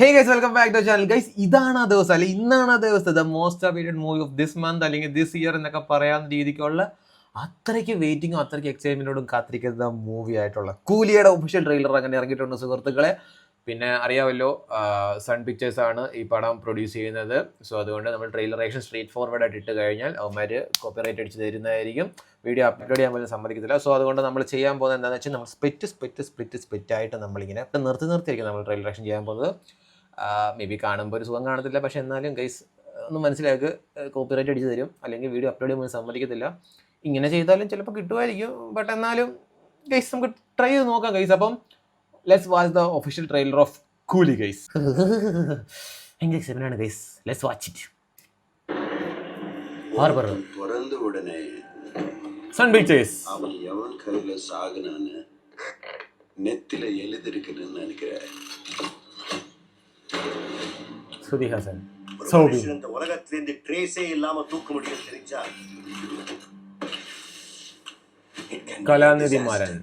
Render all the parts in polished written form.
Hey guys, welcome back to channel. Guys, ഇതാണ് ആ ദിവസം, അല്ലെങ്കിൽ ഇന്നാണ് ആ ദിവസം, the most awaited movie of this month അല്ലെങ്കിൽ ദിസ് ഇയർ എന്നൊക്കെ പറയാവുന്ന രീതിക്കുള്ള അത്രയ്ക്ക് വെയിറ്റിങ്ങും അത്രയ്ക്ക് എക്സൈറ്റ്മെന്റോടും കാത്തിരിക്കുന്ന മൂവി ആയിട്ടുള്ള കൂലിയുടെ ഒഫീഷ്യൽ ട്രെയിലർ അങ്ങനെ ഇറങ്ങിയിട്ടുണ്ട് സുഹൃത്തുക്കളെ. പിന്നെ അറിയാമല്ലോ, സൺ പിക്ചേഴ്സ് ആണ് ഈ പടം പ്രൊഡ്യൂസ് ചെയ്യുന്നത്. സോ അതുകൊണ്ട് നമ്മൾ ട്രെയിലർ ആക്ഷൻ സ്ട്രേറ്റ് ഫോർവേഡ് ആയിട്ട് ഇട്ട് കഴിഞ്ഞാൽ അവന്മാർ കോപ്പിറൈറ്റ് അടിച്ച് തരുന്നതായിരിക്കും. വീഡിയോ അപ്ലോഡ് ചെയ്യാൻ പോലും സമ്മതിക്കത്തില്ല. സോ അതുകൊണ്ട് നമ്മൾ ചെയ്യാൻ പോകുന്നത് എന്താണെന്ന് വെച്ചാൽ നമ്മൾ സ്പ്ലിറ്റ് ആയിട്ട് നമ്മളിങ്ങനെ നിർത്തിയായിരിക്കും നമ്മൾ ട്രെയിലർ ആക്ഷൻ ചെയ്യാൻ പോകുന്നത്. മേ ബി കാണുമ്പോൾ ഒരു സുഖം കാണത്തില്ല, പക്ഷെ എന്നാലും ഗൈസ് ഒന്ന് മനസ്സിലാക്ക്, കോപ്പിറൈറ്റ് അടിച്ച് തരും, അല്ലെങ്കിൽ വീഡിയോ അപ്ലോഡ് ചെയ്യുമ്പോൾ സമ്മതിക്കത്തില്ല. ഇങ്ങനെ ചെയ്താലും ചിലപ്പോൾ കിട്ടുമായിരിക്കും, ബട്ട് എന്നാലും ഗൈസ് നമുക്ക് ട്രൈ ചെയ്ത് നോക്കാം ഗൈസ്. അപ്പം let's watch the official trailer of കൂലി ഗൈസ്. ഭയങ്കര excitement guys, let's watch it. பிறந்த உடனே സൺ പിക്ചേഴ്സ് அவன் எவன் கையில சாகுனான்னு நெத்தில எழுதிருக்குன்னு நினைக்கிறேன். ശ്രുതി ഹാസൻ, இந்த உலகத்திலிருந்து ட்ரேஸே இல்லாம தூக்க முடியும் தெரிஞ்சா കലാനിധി മാരൻ.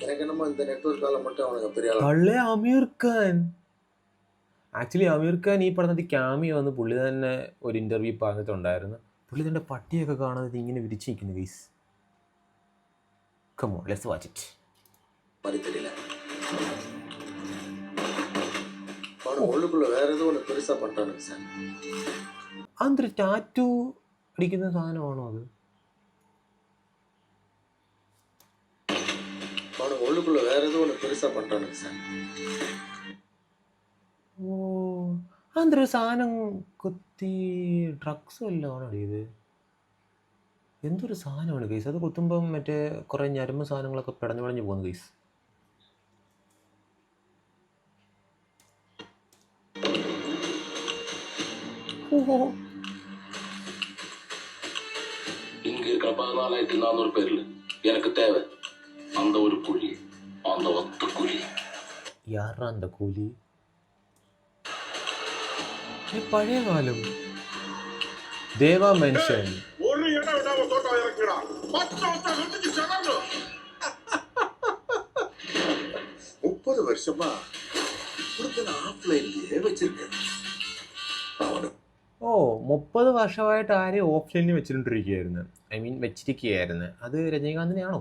எனக்கு என்னமோ இந்த நெட்வொர்க் கால மட்டும் அவனுக்கு பெரிய പള്ളേ അമീർ ഖാൻ. ആക്ച്വലി അമീർ ഖാൻ ഈ പടത്തിൽ ക്യാമിയോ വന്ന് പുള്ളി തന്നെ ഒരു ഇന്റർവ്യൂ പറഞ്ഞിട്ടുണ്ടായിരുന്നു. പുള്ളി തന്റെ പട്ടിയൊക്കെ കാണാതെ ഇങ്ങനെ വിരിച്ചിരിക്കുന്നു guys. Come on, let's watch it. மாதிரி தெரியல. அவன் உள்ளுக்குள்ள வேற ஏதோ ஒன்று பெருசா பண்ணிட்டானுங்க சார். അതൊരു ടാറ്റു അടിക്കുന്ന സാധനമാണോ അത്? அவன் உள்ளுக்குள்ள வேற ஏதோ ஒன்று பெருசா பண்ணிட்டானுங்க சார். ഓ, അതൊരു സാധനം കുത്തി ഡ്രഗ്സ് വല്ലതാണോ ഇത്? എന്തൊരു സാധനമാണ് ഗൈസ് അത്? കുത്തുമ്പം മറ്റേ കുറെ ഞരമ്പ് സാധനങ്ങളൊക്കെ പിടഞ്ഞു പോകുന്നു ഗൈസ്. இங்க இருக்கிற 14,400 பேர்ல எனக்கு தேவை அந்த ஒரு குழி, அந்த ஒத்த குழி. യാറാ എന്താ കൂലി? പഴയ കാലം ദേവാ മെൻഷൻ. ஒரு இடம் விடாம தோட்டம் இறக்குடா 10 வருஷம் வந்துச்சு சனன்னு 30 வருஷமா கொடுத்த ஆஃப்லைன்லயே வச்சிருக்கேன். ഓ, 30 വർഷമായിട്ട് ആരെയും ഓപ്ഷനിൽ വെച്ചിട്ടുണ്ടിരിക്കുകയായിരുന്നു. I mean വെച്ചിരിക്കുകയായിരുന്നു. അത് രജനീകാന്തിനെയാണോ?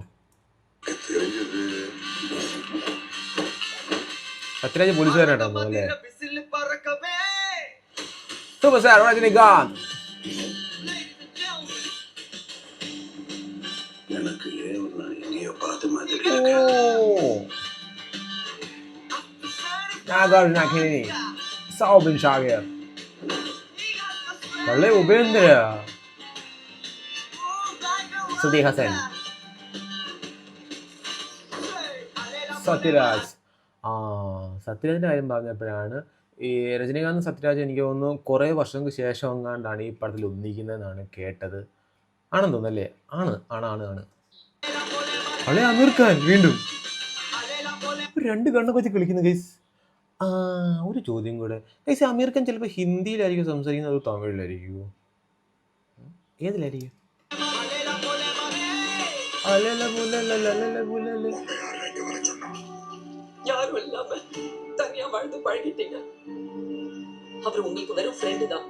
സത്യരാജ് പോലീസുകാരനായിട്ടാണോ അല്ലേ? Super star Rajinikanth. எனக்கு ஏவனா எங்கேயோ பார்த்த மாதிரி ഓ, നാഗാർജുന, സൗബിൻ ഷാഗർ, പള്ളേ ഉപേന്ദ്ര, ശ്രുതി ഹാസൻ, സത്യരാജ്. സത്യരാജിന്റെ കാര്യം പറഞ്ഞപ്പോഴാണ് ഈ രജനീകാന്ത് സത്യരാജ് എനിക്ക് തോന്നുന്നു കുറേ വർഷങ്ങൾക്ക് ശേഷം എങ്ങാണ്ടാണ് ഈ പടത്തിൽ ഒന്നിക്കുന്നതെന്നാണ് കേട്ടത്. ആണെന്ന് തോന്നുന്നല്ലേ? ആണ്. പഴയ അമീർ ഖാൻ വീണ്ടും രണ്ട് കണ്ണൊക്കെ വെച്ച് കളിക്കുന്നു ഗൈസ്. ഒരു ചോദ്യം കൂടെ ഗൈസ്, അമീർ ഖാൻ ചിലപ്പോൾ ഹിന്ദിയിലായിരിക്കും സംസാരിക്കുന്നത്, അതോ തമിഴിലായിരിക്കുമോ? ഏതിലായിരിക്കും? யாரும் இல்லாம தனியா வாழ்ந்து பழகிட்டீங்க. அவர் உங்களுக்கு வெறும் ஃப்ரெண்டு தான்,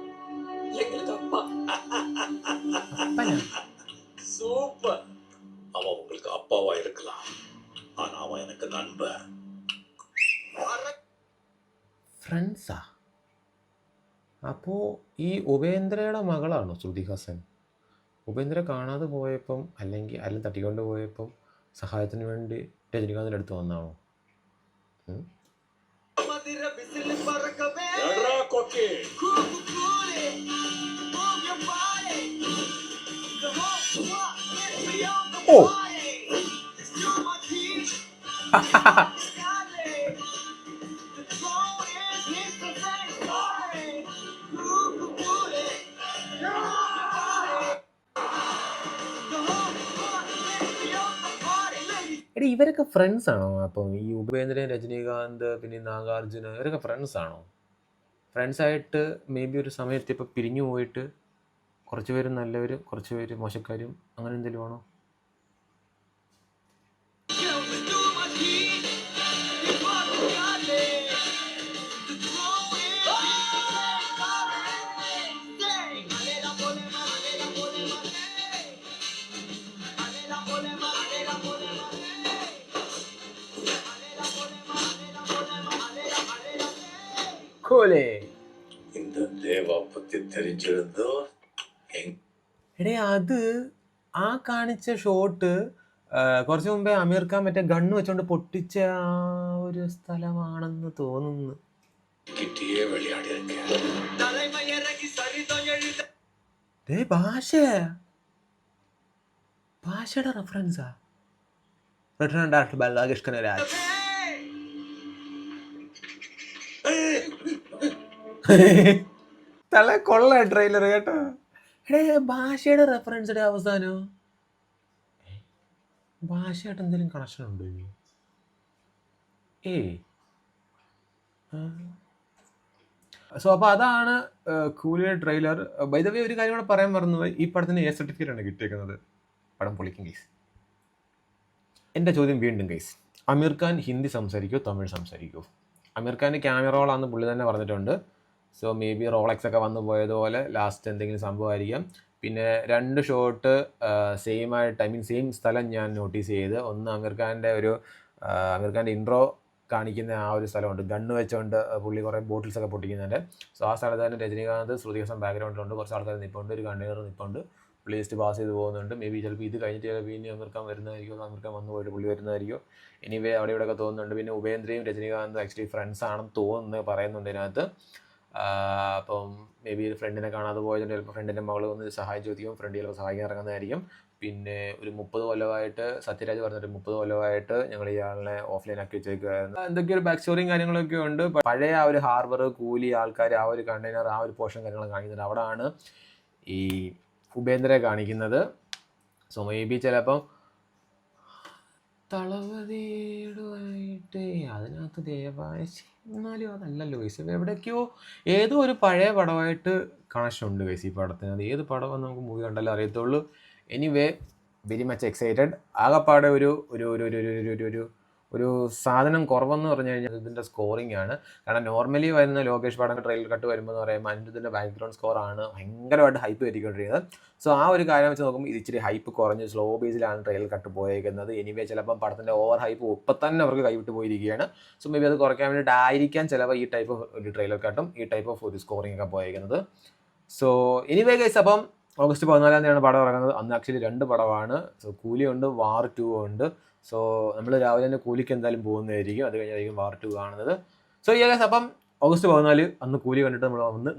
எங்களுக்கு அப்பா. சூப்பர். அவன் உங்களுக்கு அப்பாவா இருக்கலாம், ஆனா அவன் எனக்கு நண்பன். ഫ്രണ്ട്സാ? അപ്പോൾ ഈ ഉപേന്ദ്രയുടെ മകളാണോ ശ്രുതി ഹാസൻ? ഉപേന്ദ്ര കാണാതെ പോയപ്പം അല്ലെങ്കിൽ തട്ടിക്കൊണ്ട് പോയപ്പം സഹായത്തിന് വേണ്ടി രജനീകാന്തിൻ്റെ അടുത്ത് വന്നാണോ? ഓ, എടി ഇവരൊക്കെ ഫ്രണ്ട്സ് ആണോ? അപ്പം ഈ ഉപേന്ദ്രൻ, രജനീകാന്ത്, പിന്നെ നാഗാർജുന, ഇവരൊക്കെ ഫ്രണ്ട്സ് ആണോ? ഫ്രണ്ട്സായിട്ട് മേ ബി ഒരു സമയത്ത് ഇപ്പോൾ പിരിഞ്ഞു പോയിട്ട് കുറച്ച് പേര് നല്ലവരും കുറച്ച് പേര് മോശക്കാരും അങ്ങനെ എന്തെങ്കിലും ആണോ? കൂലി. இந்த தேவா பத்தி தெரிஞ்சிருந்தோ എടേ അത് ആ കാണിച്ച ഷോട്ട് കുറച്ച് മുമ്പേ അമീർ ഖാൻ മറ്റേ ഗണ്ണ് വെച്ചോണ്ട് പൊട്ടിച്ച ആ ഒരു സ്ഥലമാണെന്ന് തോന്നുന്നു. கிட்டே விளையாடி இருக்கேன். ദേ ഭാഷയുടെ റെഫറൻസാ. Return director by Lokesh Kanagaraj. തല കൊള്ള ട്രെയിലർ കേട്ടോ. എടേ ഭാഷയുടെ റെഫറൻസിന്റെ അവസാനം ഭാഷയായിട്ട് എന്തെങ്കിലും കണക്ഷൻ ഉണ്ടോ? സോ അപ്പോൾ അതാണ് കൂലിയുടെ ട്രെയിലർ. ബൈ ദ വേ ഒരു കാര്യം കൂടെ പറയാൻ മറന്നുപോയി, ഈ പടത്തിന് A സർട്ടിഫിക്കറ്റ് ആണ് കിട്ടിയേക്കുന്നത്. പടം പൊളിക്കും ഗൈസ്. എൻ്റെ ചോദ്യം വീണ്ടും ഗൈസ്, അമീർ ഖാൻ ഹിന്ദി സംസാരിക്കുമോ തമിഴ് സംസാരിക്കുമോ? അമീർ ഖാൻ്റെ ക്യാമറ റോളാണെന്ന് പുള്ളി തന്നെ പറഞ്ഞിട്ടുണ്ട്. സോ മേ ബി റോളക്സ് ഒക്കെ വന്നു പോയതുപോലെ ലാസ്റ്റ് എന്തെങ്കിലും സംഭവമായിരിക്കാം. പിന്നെ 2 ഷോട്ട് സെയിം ആയിട്ട്, ഐ മീൻ സെയിം സ്ഥലം ഞാൻ നോട്ടീസ് ചെയ്ത്. ഒന്ന് അമീർ ഖാൻ്റെ ഇൻട്രോ കാണിക്കുന്ന ആ ഒരു സ്ഥലമുണ്ട്, ഗണ്ണ് വെച്ചുകൊണ്ട് പുള്ളി കുറേ ബോട്ടിൽസ് ഒക്കെ പൊട്ടിക്കുന്നുണ്ട്. സോ ആ സ്ഥലത്ത് തന്നെ രജനീകാന്ത്, ശ്രുതി ഹാസൻ ബാക്ക്ഗ്രൗണ്ടിലുണ്ട്, കുറച്ച് ആൾക്കാർ നിൽപ്പുണ്ട്, ഒരു കണ്ടെയ്നർ നിൽപ്പുണ്ട്, പുള്ളി ജസ്റ്റ് പാസ് ചെയ്ത് പോകുന്നുണ്ട്. മേ ബി ചിലപ്പോൾ ഇത് കഴിഞ്ഞിട്ട് ചിലപ്പോൾ ഇനി അമീർ ഖാൻ വരുന്നതായിരിക്കും, അമീർ ഖാൻ വന്നു പോയിട്ട് പുള്ളി വരുന്നതായിരിക്കും. എനിവേ അവിടെ ഇവിടെയൊക്കെ തോന്നുന്നുണ്ട്. പിന്നെ ഉപേന്ദ്രയും രജനീകാന്തും ആക്ച്വലി ഫ്രണ്ട്സ് ആണെന്ന് തോന്നുന്നു, പറയുന്നുണ്ട് ഇതിനകത്ത്. അപ്പം മേ ബി ഫ്രണ്ടിനെ കാണാതെ പോയതുകൊണ്ട് ചിലപ്പോൾ ഫ്രണ്ടിൻ്റെ മകൾ ഒന്ന് സഹായം ചോദിക്കും, ഫ്രണ്ട് ചിലപ്പോൾ സഹായിക്കാൻ ഇറങ്ങുന്നതായിരിക്കും. പിന്നെ ഒരു 30 കൊല്ലമായിട്ട് സത്യരാജ് പറഞ്ഞിട്ട് 30 കൊല്ലമായിട്ട് ഞങ്ങൾ ഇയാളെ ഓഫ്ലൈൻ ആക്കി വെച്ചേക്കുമായിരുന്നു. എന്തൊക്കെയോ ഒരു ബാക്ക് സ്റ്റോറിയും കാര്യങ്ങളൊക്കെ ഉണ്ട്. പഴയ ആ ഒരു ഹാർബർ, കൂലി, ആൾക്കാർ, ആ ഒരു കണ്ടെയ്നർ, ആ ഒരു പോർഷൻ കാര്യങ്ങൾ കാണിക്കുന്നുണ്ട്. അവിടെയാണ് ഈ ഉപേന്ദ്രയെ കാണിക്കുന്നത്. സോ മേ ബി ചിലപ്പം തളവതിയുമായിട്ട് അതിനകത്ത് ദേവാശ, എന്നാലും അതല്ലല്ലോ ഗൈസ്. എവിടേക്കോ ഏതോ ഒരു പഴയ പടമായിട്ട് കണക്ഷൻ ഉണ്ട് ഗൈസ് ഈ പടത്തിന്. അത് ഏത് പടമെന്ന് നമുക്ക് മൂവി കണ്ടാലേ അറിയത്തുള്ളൂ. Anyway very much excited. ആകെപ്പാടെ ഒരു സാധനം കുറവെന്ന് പറഞ്ഞു കഴിഞ്ഞാൽ ഇതിൻ്റെ സ്കോറിംഗ് ആണ്. കാരണം നോർമലി വരുന്ന ലോകേഷ് പടം ട്രെയിലർ കട്ട് വരുമ്പോൾ എന്ന് പറയുമ്പോൾ അനിരുദ്ധിൻ്റെ ബാക്ക്ഗ്രൗണ്ട് സ്കോറാണ് ഭയങ്കരമായിട്ട് ഹൈപ്പ് കയറ്റിക്കൊണ്ടിരിക്കുന്നത്. സോ ആ ഒരു കാര്യം വെച്ച് നോക്കുമ്പോൾ ഇത് ഇച്ചിരി ഹൈപ്പ് കുറഞ്ഞ് സ്ലോ ബേസിലാണ് ട്രെയിലർ കട്ട് പോയേക്കുന്നത്. എനിവേ ചിലപ്പം പടത്തിൻ്റെ ഓവർ ഹൈപ്പ് ഇപ്പം തന്നെ അവർക്ക് കൈവിട്ട് പോയിരിക്കുകയാണ്. സോ മേ ബി അത് കുറയ്ക്കാൻ വേണ്ടിയിട്ടായിരിക്കാം ചിലപ്പോൾ ഈ ടൈപ്പ് ഓഫ് ഒരു ട്രെയിലർ കട്ടും ഈ ടൈപ്പ് ഓഫ് ഒരു സ്കോറിംഗ് ഒക്കെ പോയേക്കുന്നത്. സോ എനിവേ ഗൈസ്, അപ്പം ഓഗസ്റ്റ് 14 പടം ഇറങ്ങുന്നത്. അന്ന് ആക്ച്വലി 2 പടമാണ്. സോ കൂലിയുണ്ട്, വാർ 2 ഉണ്ട്. സോ നമ്മൾ രാവിലെ തന്നെ കൂലിക്ക് എന്തായാലും പോകുന്നതായിരിക്കും, അത് കഴിഞ്ഞായിരിക്കും വാർ 2 കാണുന്നത്. സോ ഈ ഗൈസ്, അപ്പം ഓഗസ്റ്റ് 14 അന്ന് കൂലി കണ്ടിട്ട്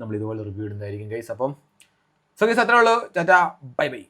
നമ്മൾ ഇതുപോലെ റിവ്യൂ ഇടുന്നതായിരിക്കും ഗൈസ്. അപ്പം സോ ഗൈസ് അത്രേ ഉള്ളൂ. Tata, bye bye.